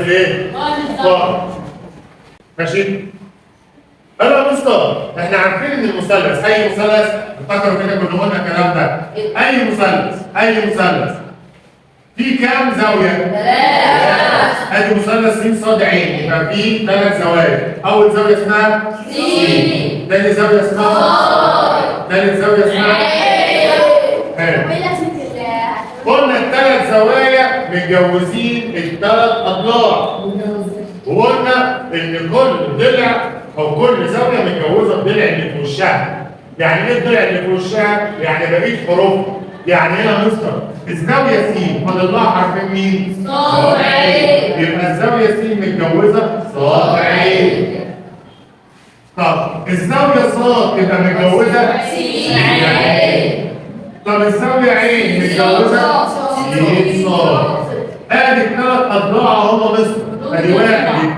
الايه؟ قائم. ماشي؟ قالوا يا مستر احنا عارفين ان المثلث اي مثلث افتكروا كده كنا قلنا الكلام ده اي مثلث في كام زاويه؟ 3. ادي مثلث س ص ع يبقى فيه 3 زوايا. اول زاويه اسمها س، ثاني زاويه اسمها ص، ثالث زاويه اسمها ح. قلنا ال3 زوايا متجوزين ال3 اضلاع، وقلنا ان كل ضلع او كل زاويه متجوزه الضلع اللي في وشها. يعني ايه الضلع اللي في وشها؟ يعني بقيه حروف. يعني هنا مستر الزاويه س فاضل لها حرفين مين؟ صاد عين. يبقى الزاويه س متجوزه صاد عين. طب الزاويه صاد تبقى متجوزه س عين. طب الزاويه عين متجوزه س صاد. ادي ال3 اضلاع هم مستر. ادي 1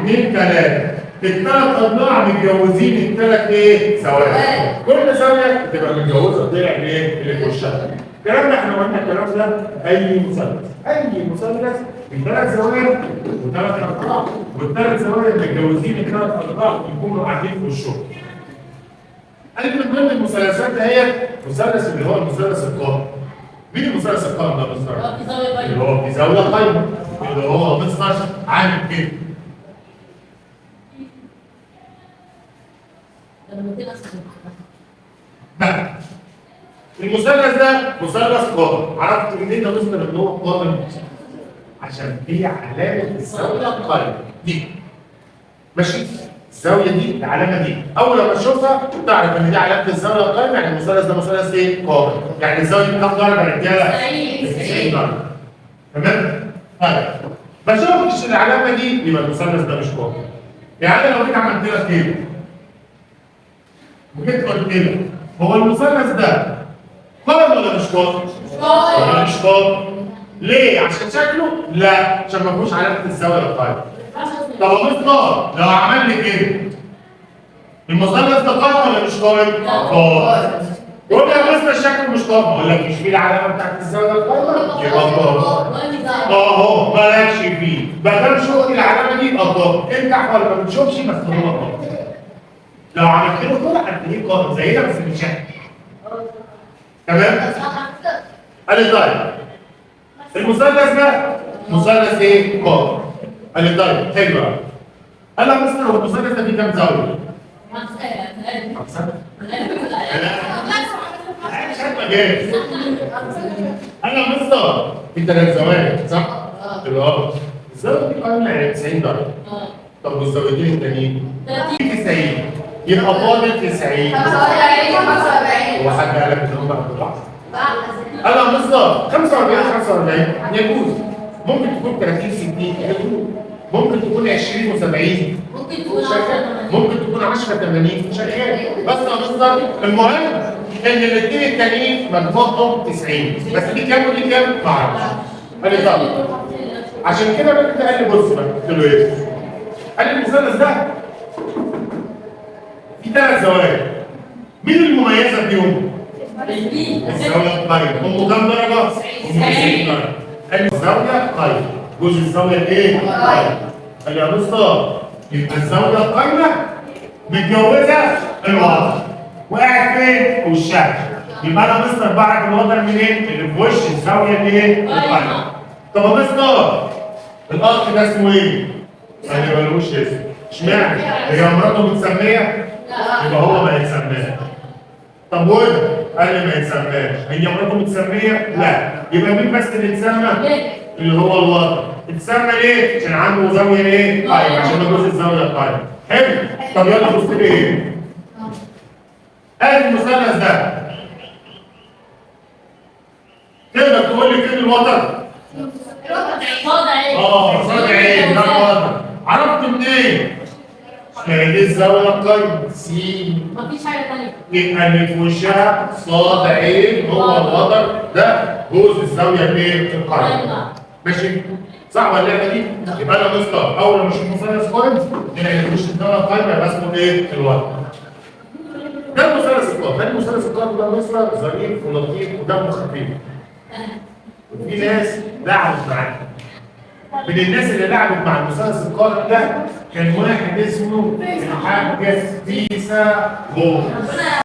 2 3. ال3 اضلاع متجوزين ال3 ايه؟ زوايا. كل زاويه تبقى متجوزه الضلع ايه؟ اللي في وشها. الكلام ده احنا قلنا الكلام ده اي مثلث ب3 زوايا و3 اضلاع، وال3 زوايا متجوزين ال3 اضلاع يكونوا قاعدين في وشهم. قال من ضمن المثلثات دهيت مثلث اللي هو المثلث القائم. مين المثلث القائم ده مستر؟ اللي هو في زاويه قايمه، اللي هو مستر عامل كده. بقى المثلث ده مثلث قائم. عرفت منين يا مستر ان هو قائم؟ عشان في علامه الزاويه القائمه دي. ماشي؟ الزاويه دي العلامه دي اول لما تشوفها تعرف ان دي علامه الزاويه القائمه، يعني المثلث ده مثلث ايه؟ قائم. يعني الزاويه دي كام درجه يا رجاله؟ 90 درجه. تمام؟ طيب ما شفتش العلامه دي يبقى المثلث ده مش قائم. يعني لو جيت عملت لك كده وجيت قلت لك هو المثلث ده قائم ولا مش قائم؟ ولا مش قائم؟ ليه؟ عشان شكله؟ لا، عشان ما فيهوش علامه الزاويه القائمه. طب يا مستر لو عمل لي كده المثلث ده قائم ولا مش قائم؟ قائم. يقول لي يا مستر شكله مش قائم، اقول لك مش فيه العلامه بتاعت الزاويه القائمه؟ يبقى قائم. اهو مالكش فيه، ما دام شفت العلامه دي يبقى قائم، انجح ولا ما بتشوفش بس هو قائم. لو عملت له كده هتلاقيه قائم زينا بس بنشكل. تمام؟ قال لي طيب المثلث ده مثلث ايه؟ قائم. قال لي طيب حلو قوي. قال له يا مستر هو المثلث ده فيه كام زاويه؟ 5. جاهز. قال له يا مستر في 3 زوايا صح؟ اه. الزاويه دي قائمه يعني 90 درجه. طب والزاويتين التانيين؟ 90. يبقى فاضل 90. 45. هو حد قال لك ان هم بقى قال له يا مستر 45 يجوز. ممكن تكون 30 60 يجوز. ممكن تكون 20 و70 ممكن تكون 10 80 شغال. بس يا مستر المهم ان الاثنين التانيين مجموعهم 90 بس دي كام ودي كام؟ ما اعرفش. قال لي طب عشان كده بقى قال لي بص بقى. قلت له ايه؟ قال لي المثلث ده في 3 زوايا. مين المميزه فيهم؟ الزاويه القايمه. هم كام درجه؟ هم 90 درجه. قال لي الزاويه قايمه. جزء الزاويه الايه؟ قايمه. قال لي يا مستر يبقى الزاويه القايمه متجوزه الوضع وقاعد فين؟ في وشها. يبقى انا مستر بعرف الوضع منين؟ اللي في وش الزاويه الايه؟ القايمه. طب يا مستر الاخ ده اسمه ايه؟ قال لي ملوش اسم. اشمعنى؟ هي مراته متسميه؟ يبقى هو ما يتسماش. طب وده؟ قال لي ما يتسماش. هي مراته متسميه؟ لا. يبقى مين بس اللي اتسمى؟ اللي هو الوضع. اتسمى ليه؟ عشان عنده زاويه ايه؟ قايمه، عشان ده جزء الزاويه القايمه. حلو؟ طب يلا بص لي ايه؟ ادي المثلث ده. تقدر تقول لي فين الوتر؟ صاد عين. صاد عين ده الوتر. عرفت منين؟ عشان دي الزاويه القايمه س. مفيش حاجه ثانيه. يبقى اللي في وشها صاد عين هو الوتر ده جزء الزاويه الايه؟ القايمه. ماشي؟ صح ولا اللعبه دي؟ يبقى انا مستر اول ما اشوف مثلث قائم نلاقي اللي في وش الزاويه القايمه يبقى اسمه ايه؟ الوتر. ده المثلث القائم. ده المثلث القائم ده مستر ظريف ولطيف ودمه خفيف. وفي ناس لعبت معاه. من الناس اللي لعبت مع المثلث القائم ده كان واحد اسمه الحاج فيثاغورس.